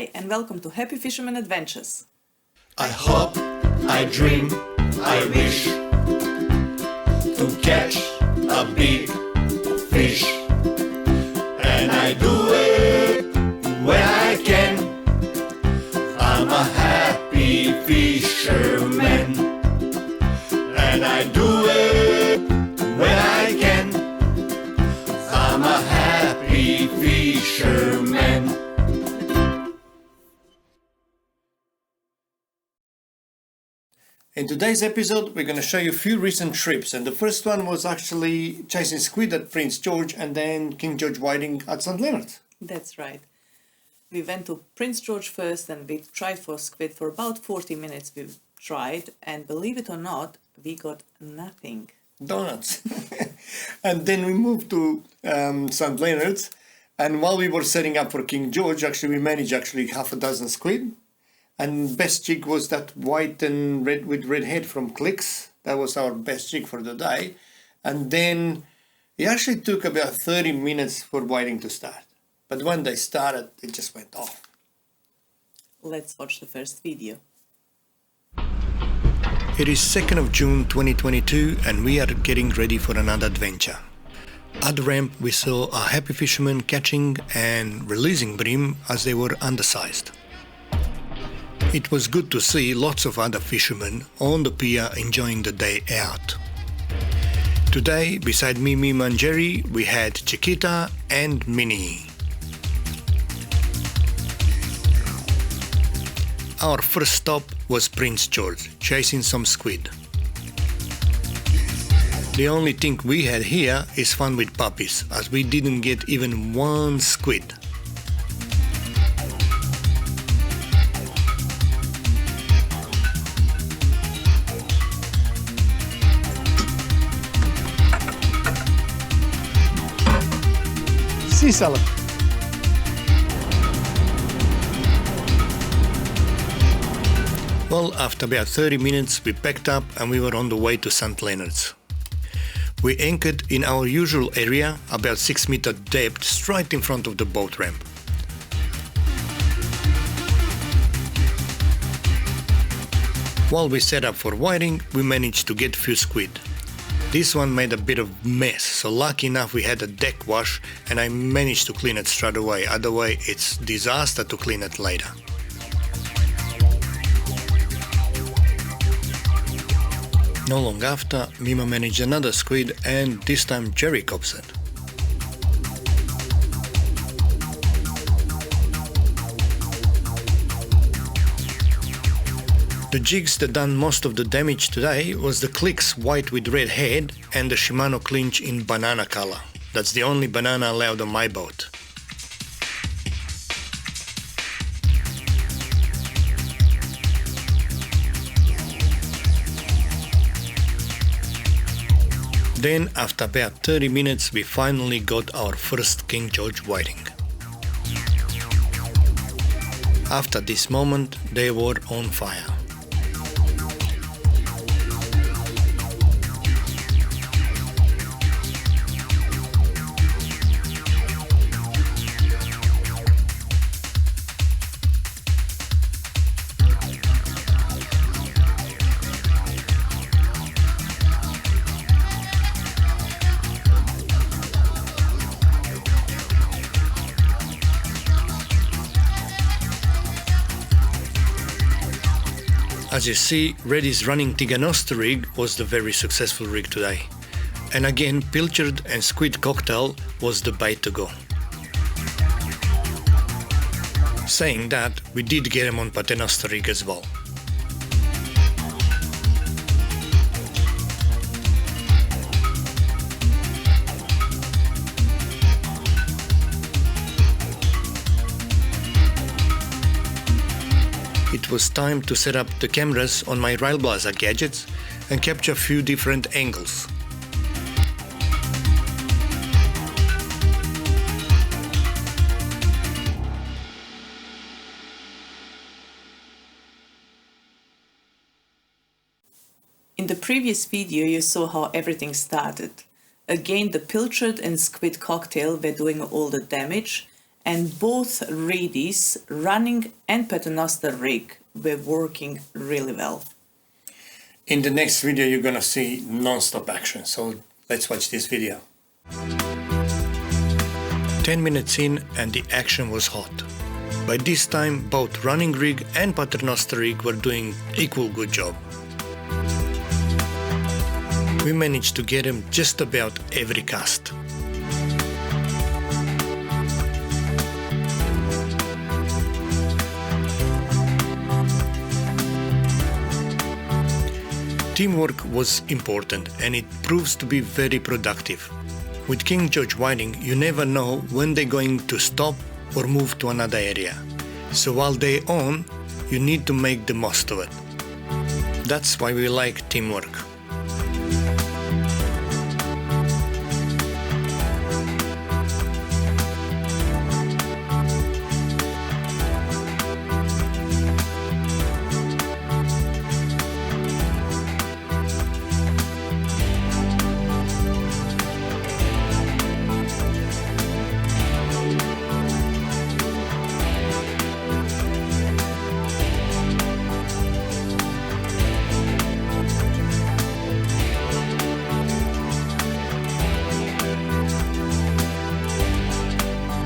Hi, and welcome to Happy Fisherman Adventures. I hope, I dream, I wish to catch a big fish, and I do it when I can. I'm a happy fisherman, and I do it when I can. I'm a happy fisherman. In today's episode, we're going to show you a few recent trips, and the first one was actually chasing squid at Prince George and then King George whiting at St. Leonard's. That's right. We went to Prince George first and we tried for squid for about 40 minutes. We tried, and believe it or not, we got nothing. Donuts. And then we moved to St. Leonard's, and while we were setting up for King George, we managed half a dozen squid. And best jig was that white and red with red head from Clicks. That was our best jig for the day. And then it actually took about 30 minutes for whiting to start. But when they started, it just went off. Let's watch the first video. It is 2nd of June 2022 and we are getting ready for another adventure. At the ramp we saw a happy fisherman catching and releasing bream as they were undersized. It was good to see lots of other fishermen on the pier enjoying the day out. Today, beside me and Jerry, we had Chiquita and Minnie. Our first stop was Prince George, chasing some squid. The only thing we had here is fun with puppies, as we didn't get even one squid. Sea salad. Well, after about 30 minutes, we packed up and we were on the way to St. Leonard's. We anchored in our usual area, about 6 meter depth, straight in front of the boat ramp. While we set up for whiting, we managed to get few squid. This one made a bit of mess, so lucky enough we had a deck wash and I managed to clean it straight away, otherwise it's disaster to clean it later. Not long after, Mima managed another squid and this time Jerry cops it. The jigs that done most of the damage today was the Clicks white with red head and the Shimano clinch in banana color. That's the only banana allowed on my boat. Then, after about 30 minutes, we finally got our first King George whiting. After this moment, they were on fire. As you see, Reddy's running Tiganosta rig was the very successful rig today. And again, pilchard and squid cocktail was the bait to go. Saying that, we did get him on Paternoster rig as well. It was time to set up the cameras on my Railblazer gadgets and capture a few different angles. In the previous video you saw how everything started. Again, the pilchard and squid cocktail were doing all the damage, and both Reedies, running and paternoster rig, were working really well. In the next video you're gonna see non-stop action, so let's watch this video. 10 minutes in and the action was hot. By this time both running rig and paternoster rig were doing equal good job. We managed to get him just about every cast. Teamwork was important and it proves to be very productive. With King George Whiting, you never know when they're going to stop or move to another area. So while they're on, you need to make the most of it. That's why we like teamwork.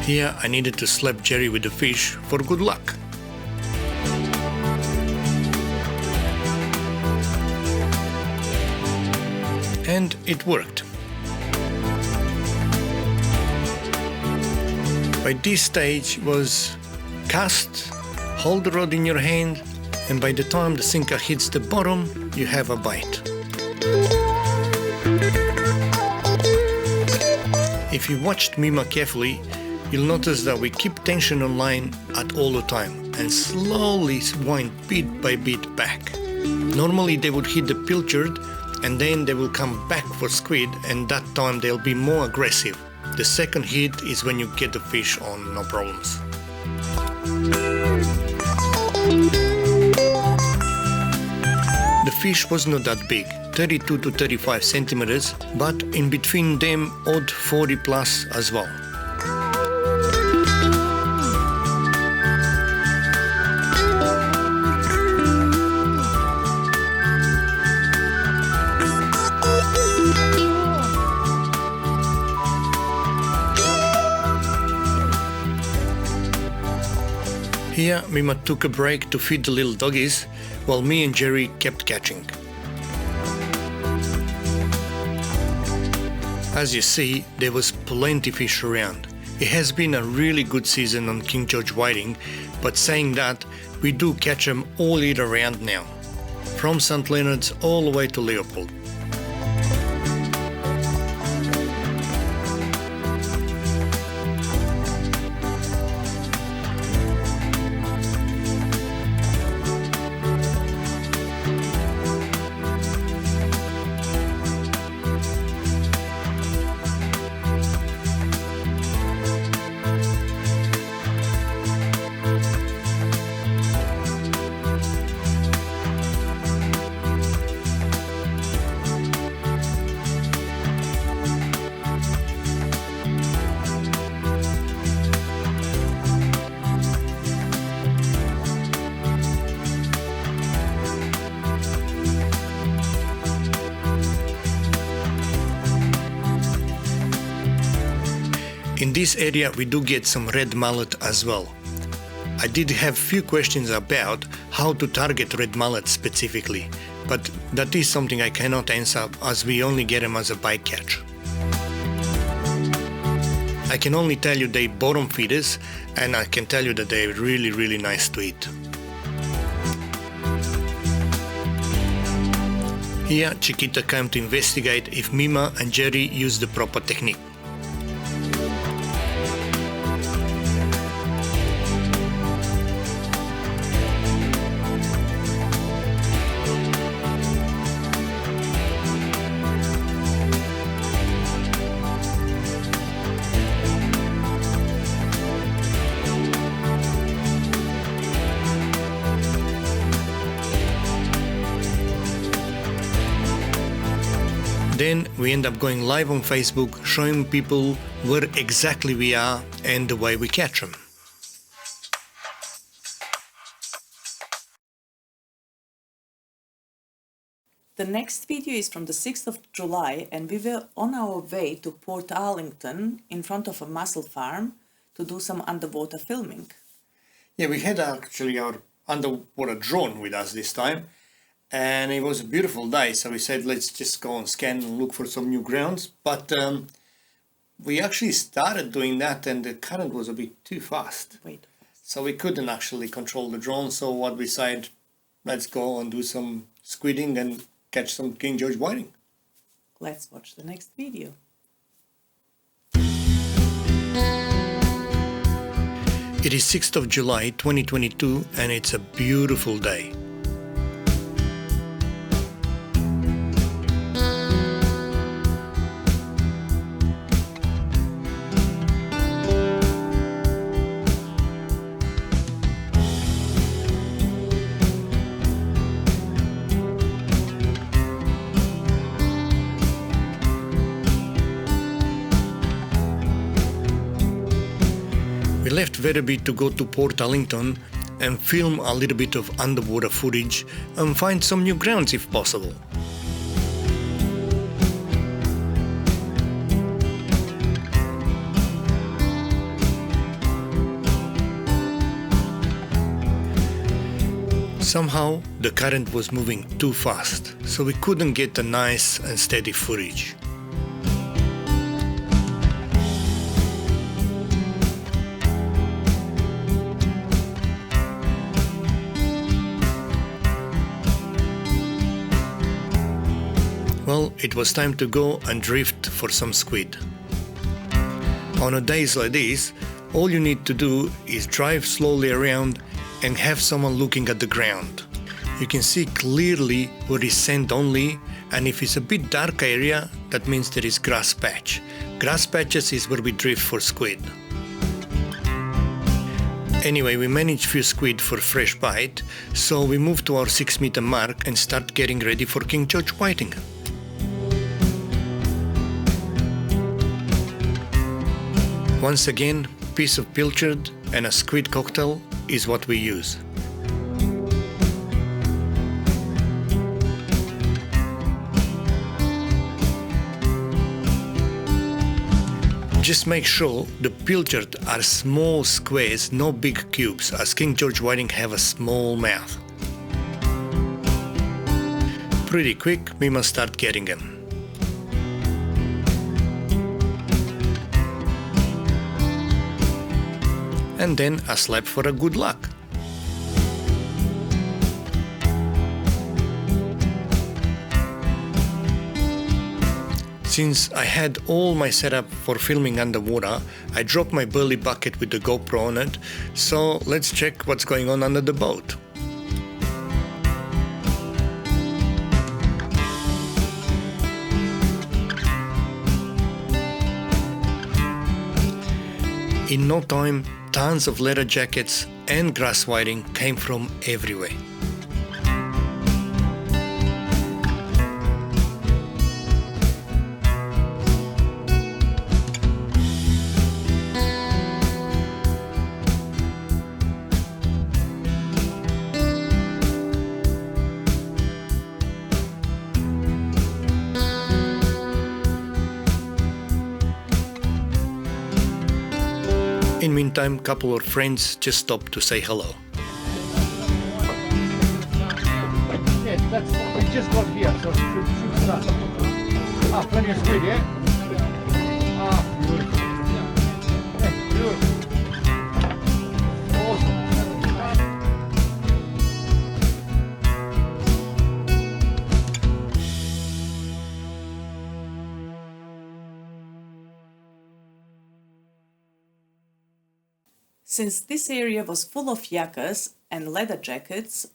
Here I needed to slap Jerry with the fish for good luck. And it worked. By this stage was cast, hold the rod in your hand, and by the time the sinker hits the bottom, you have a bite. If you watched Mima carefully, you'll notice that we keep tension on line at all the time and slowly wind bit by bit back. Normally they would hit the pilchard and then they will come back for squid, and that time they'll be more aggressive. The second hit is when you get the fish on, no problems. The fish was not that big, 32 to 35 centimeters, but in between them odd 40 plus as well. Here Mima took a break to feed the little doggies, while me and Jerry kept catching. As you see, there was plenty fish around. It has been a really good season on King George Whiting, but saying that, we do catch them all year round now, from St. Leonard's all the way to Leopold. In this area we do get some red mullet as well. I did have few questions about how to target red mullet specifically, but that is something I cannot answer as we only get them as a bycatch. I can only tell you they bottom feeders, and I can tell you that they're really nice to eat. Here Chiquita came to investigate if Mima and Jerry used the proper technique. then we end up going live on Facebook, showing people where exactly we are and the way we catch them. The next video is from the 6th of July, and we were on our way to Port Arlington in front of a mussel farm to do some underwater filming. Yeah, we had actually our underwater drone with us this time, and it was a beautiful day, so we said let's just go and scan and look for some new grounds. But we actually started doing that and the current was a bit too fast. So we couldn't actually control the drone, so what we said, let's go and do some squidding and catch some King George whiting. Let's watch the next video. It is 6th of July 2022 and it's a beautiful day. We left Werribee to go to Port Arlington and film a little bit of underwater footage and find some new grounds if possible. Somehow the current was moving too fast, so we couldn't get a nice and steady footage. Well, it was time to go and drift for some squid. On a days like this, all you need to do is drive slowly around and have someone looking at the ground. You can see clearly where is sand only, and if it's a bit dark area, that means there is grass patch. Grass patches is where we drift for squid. Anyway, we managed few squid for fresh bite, so we moved to our 6-meter mark and start getting ready for King George whiting. Once again, piece of pilchard and a squid cocktail is what we use. Just make sure the pilchard are small squares, no big cubes, as King George whiting have a small mouth. Pretty quick, we must start getting them. And then a slap for a good luck. Since I had all my setup for filming underwater, I dropped my burley bucket with the GoPro on it, so let's check what's going on under the boat. In no time, tons of leather jackets and grass whiting came from everywhere. In meantime, couple of friends just stopped to say hello. Yes, that's we just got here, so should start. Plenty of squid, yeah? Beautiful. Hey, beautiful. Awesome. Since this area was full of yakas and leather jackets,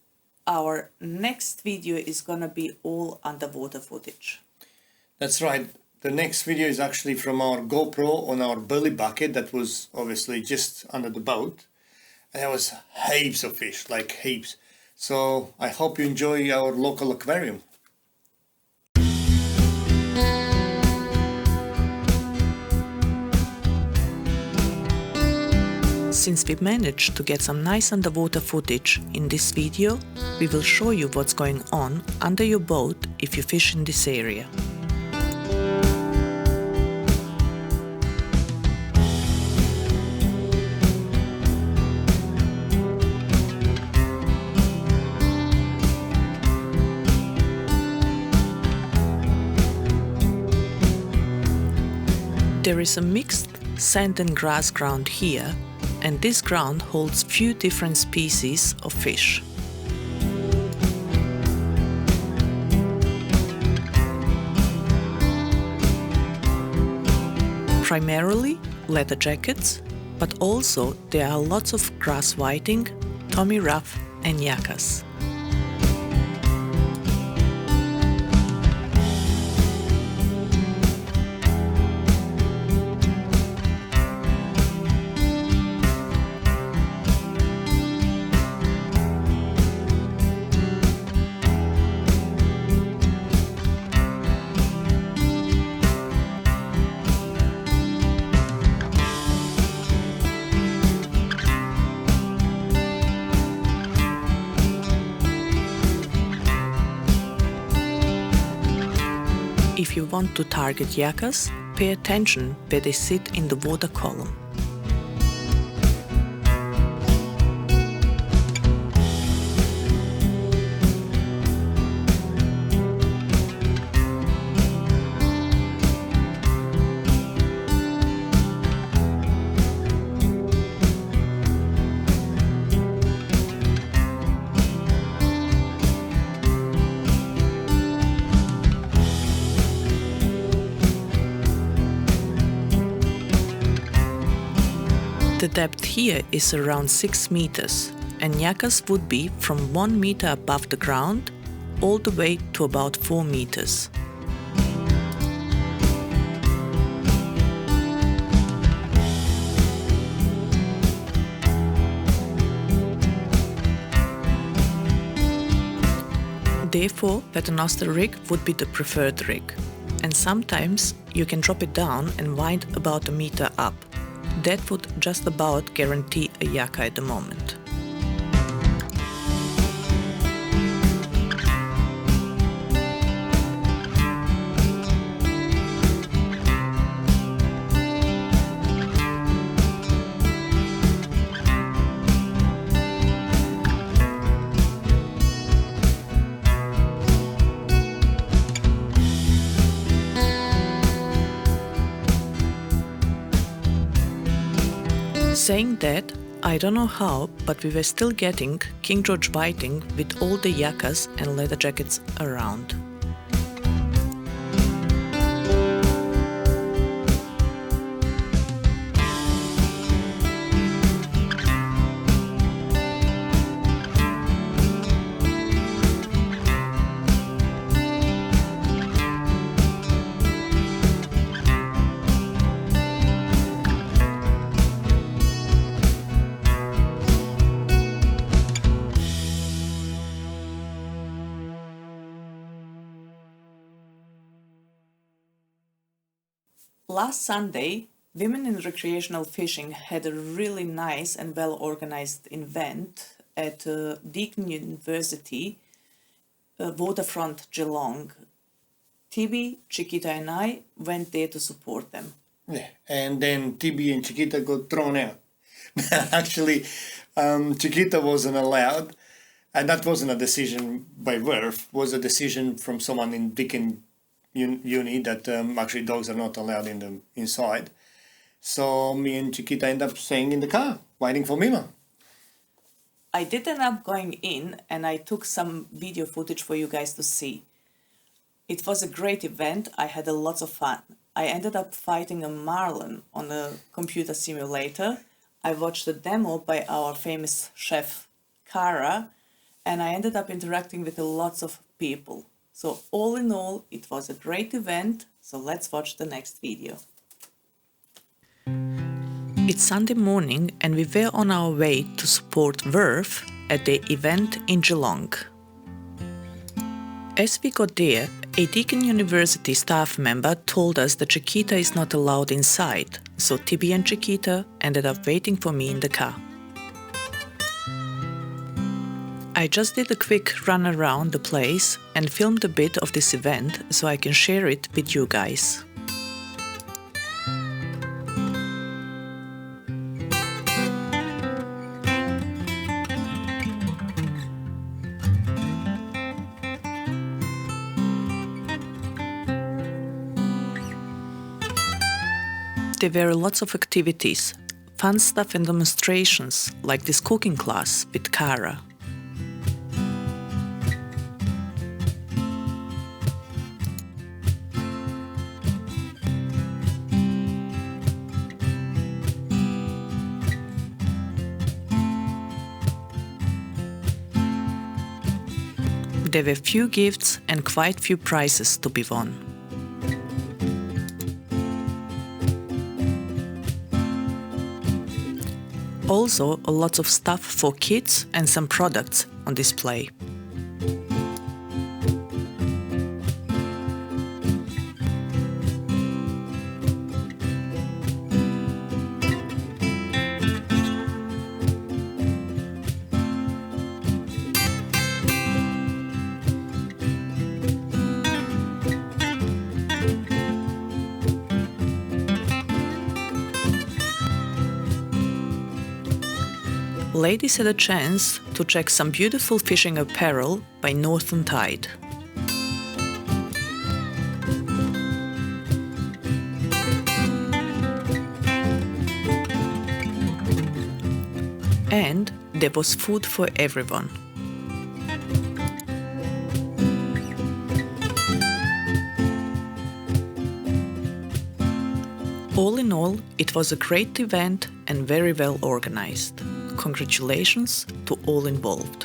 our next video is gonna be all underwater footage. That's right. The next video is actually from our GoPro on our burley bucket that was obviously just under the boat. And there was heaps of fish, like heaps. So I hope you enjoy our local aquarium. Since we managed to get some nice underwater footage in this video, we will show you what's going on under your boat if you fish in this area. There is a mixed sand and grass ground here, and this ground holds few different species of fish. Primarily leather jackets, but also there are lots of grass whiting, Tommy Rough and yakas. If you want to target yakas, pay attention where they sit in the water column. The depth here is around 6 meters, and yakas would be from 1 meter above the ground all the way to about 4 meters. Therefore, paternoster rig would be the preferred rig, and sometimes you can drop it down and wind about a meter up. That would just about guarantee a yaka at the moment. Saying that, I don't know how, but we were still getting King George whiting with all the yakas and leather jackets around. Last Sunday, Women in Recreational Fishing had a really nice and well-organized event at Deakin University, Waterfront Geelong. Tibi, Chiquita and I went there to support them. Yeah, and then Tibi and Chiquita got thrown out. Actually, Chiquita wasn't allowed, and that wasn't a decision by WRF, was a decision from someone in Deakin Uni that actually dogs are not allowed in the inside. So me and Chiquita end up staying in the car, waiting for Mima. I did end up going in and I took some video footage for you guys to see. It was a great event. I had a lot of fun. I ended up fighting a marlin on a computer simulator. I watched a demo by our famous chef, Cara, and I ended up interacting with lots of people. So all in all, it was a great event, so let's watch the next video. It's Sunday morning and we were on our way to support WRF at the event in Geelong. As we got there, A Deakin University staff member told us that Chiquita is not allowed inside, so Tibi and Chiquita ended up waiting for me in the car. I just did a quick run around the place and filmed a bit of this event so I can share it with you guys. There were lots of activities, fun stuff and demonstrations, like this cooking class with Cara. There were few gifts and quite few prizes to be won. Also, a lot of stuff for kids and some products on display. Ladies had a chance to check some beautiful fishing apparel by Northern Tide. And there was food for everyone. All in all, it was a great event and very well organized. Congratulations to all involved.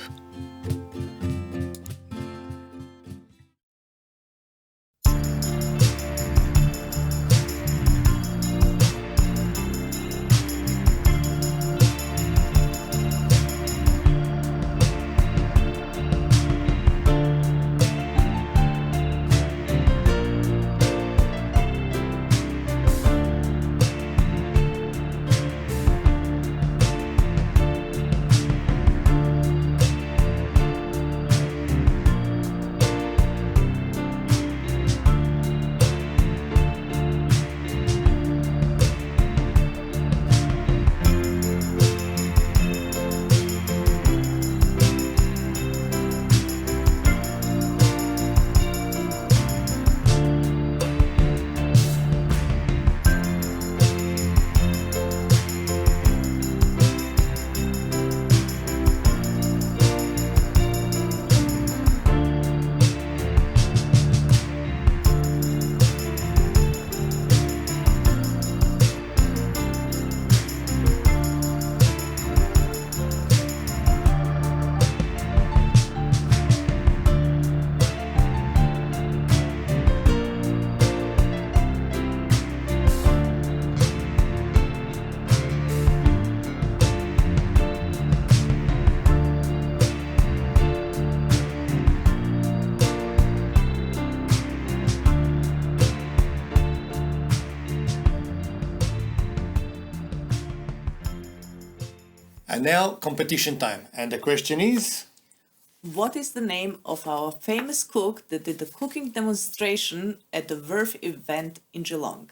And now competition time. And the question is? What is the name of our famous cook that did the cooking demonstration at the Verve event in Geelong?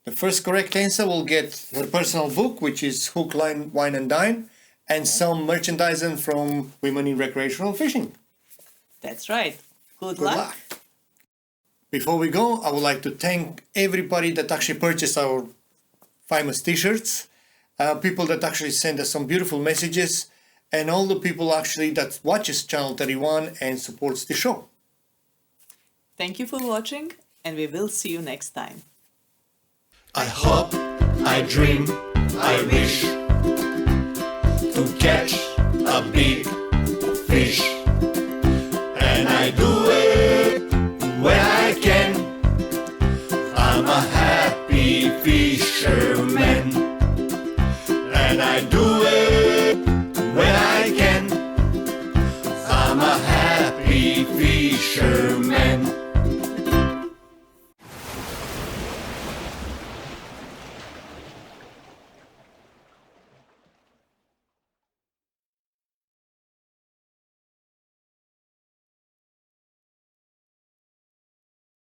The first correct answer will get her personal book, which is Hook, Line, Wine and Dine, and some merchandising from Women in Recreational Fishing. That's right. Good Good luck. luck. Before we go, I would like to thank everybody that actually purchased our famous t-shirts, people that actually send us some beautiful messages, and all the people actually that watches Channel 31 and supports the show. Thank you for watching, and we will see you next time. I hope, I dream, I wish to catch a big fish, and I do it